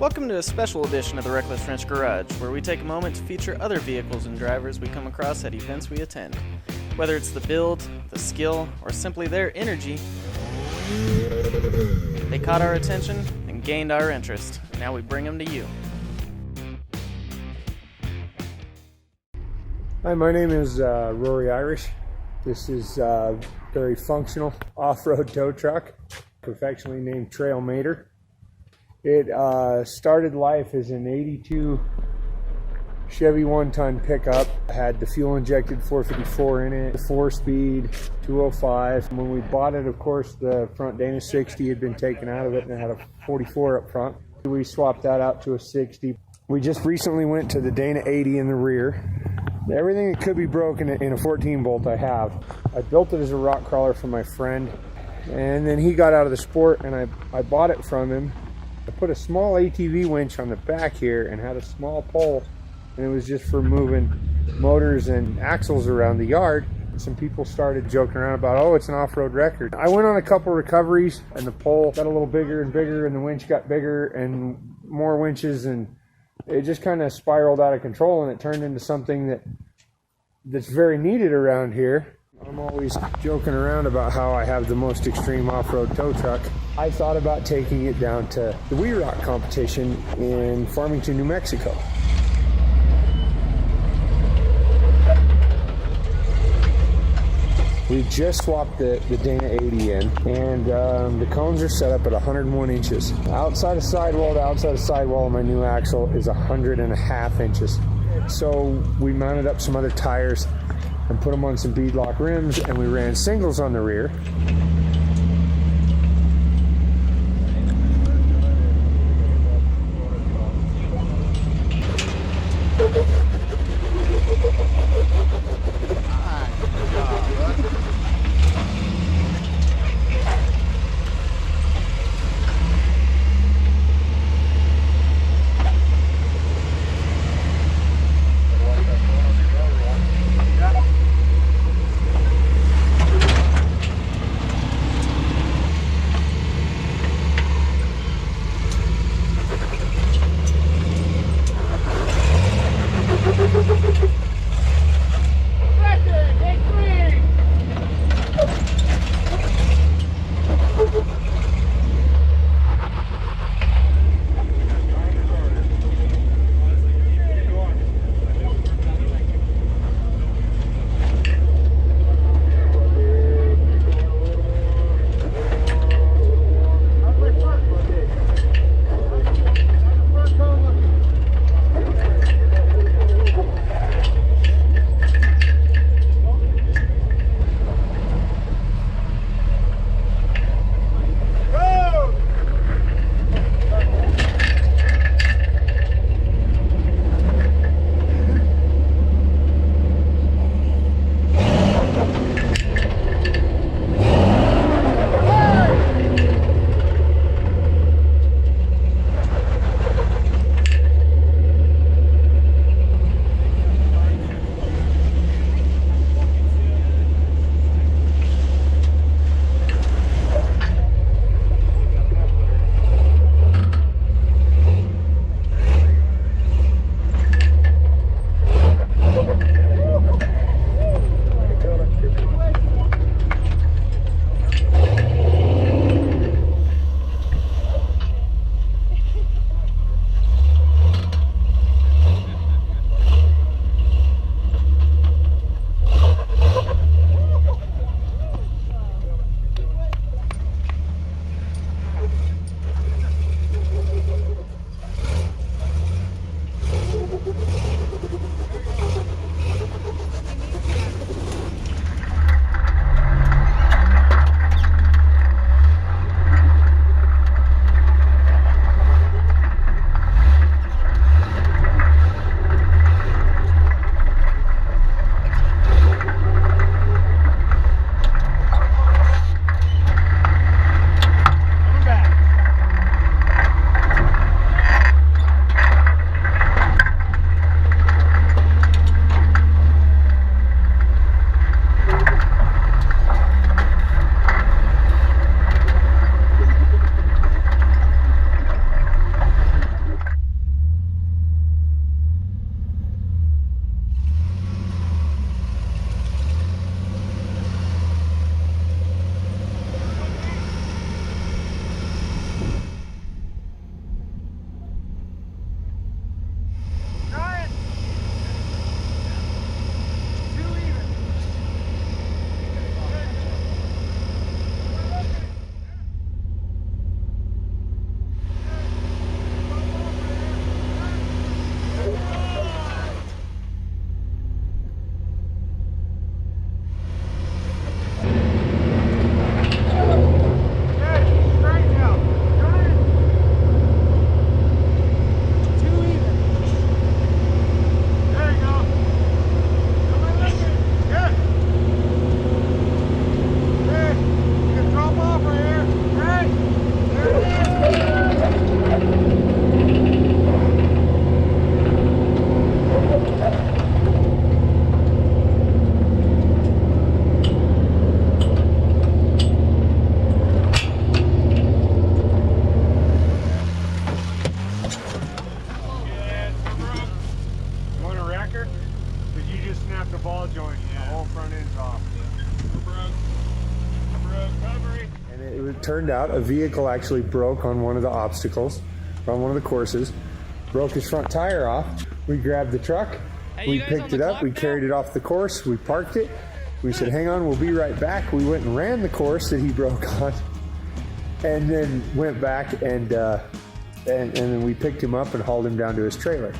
Welcome to a special edition of the Reckless Wrench Garage, where we take a moment to feature other vehicles and drivers we come across at events we attend. Whether it's the build, the skill, or simply their energy, they caught our attention and gained our interest. Now we bring them to you. Hi, my name is Rory Irish. This is a very functional off-road tow truck, affectionately named Trail Mater. It started life as an 82 Chevy one-ton pickup. It had the fuel-injected 454 in it, the 4-speed, 205. When we bought it, of course, the front Dana 60 had been taken out of it and it had a 44 up front. We swapped that out to a 60. We just recently went to the Dana 80 in the rear. Everything that could be broken in a 14 bolt I have. I built it as a rock crawler for my friend, and then he got out of the sport and I bought it from him. I put a small ATV winch on the back here and had a small pole, and it was just for moving motors and axles around the yard. Some people started joking around about, oh, it's an off-road record. I went on a couple recoveries and the pole got a little bigger and bigger and the winch got bigger and more winches, and it just kind of spiraled out of control and it turned into something that's very needed around here. I'm always joking around about how I have the most extreme off-road tow truck. I thought about taking it down to the We Rock competition in Farmington, New Mexico. We just swapped the Dana 80 in, and the cones are set up at 101 inches. Outside of sidewall to outside of sidewall, my new axle is 100.5 inches. So we mounted up some other tires and put them on some beadlock rims, and we ran singles on the rear. turned out a vehicle actually broke on one of the obstacles, on one of the courses, broke his front tire off. We grabbed the truck, we picked it up, we carried it off the course, we parked it. We said, hang on, we'll be right back. We went and ran the course that he broke on, and then went back and then we picked him up and hauled him down to his trailer.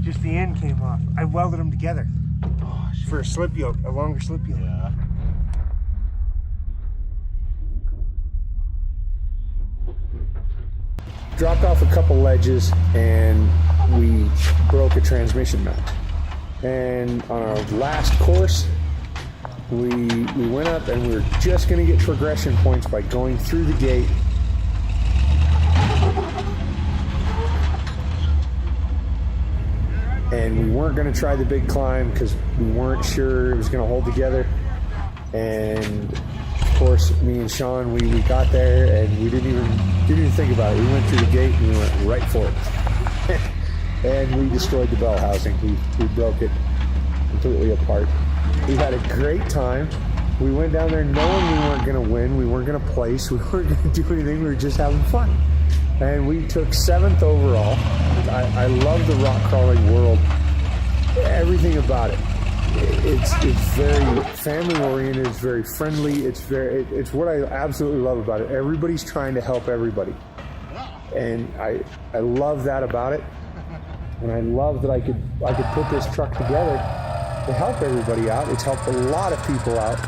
Just the end came off. I welded them together for a slip yoke, a longer slip yoke. Yeah. Dropped off a couple ledges and we broke a transmission mount. And on our last course, we went up and we were just going to get progression points by going through the gate. And we weren't going to try the big climb because we weren't sure it was going to hold together. And of course, me and Sean, we got there and we didn't even think about it. We went through the gate and we went right for it. And we destroyed the bell housing. We broke it completely apart. We had a great time. We went down there knowing we weren't going to win. We weren't going to place. We weren't going to do anything. We were just having fun. And we took 7th overall. I love the rock crawling world. Everything about it. It's very family oriented. It's very friendly. It's what I absolutely love about it. Everybody's trying to help everybody, and I love that about it. And I love that I could put this truck together to help everybody out. It's helped a lot of people out.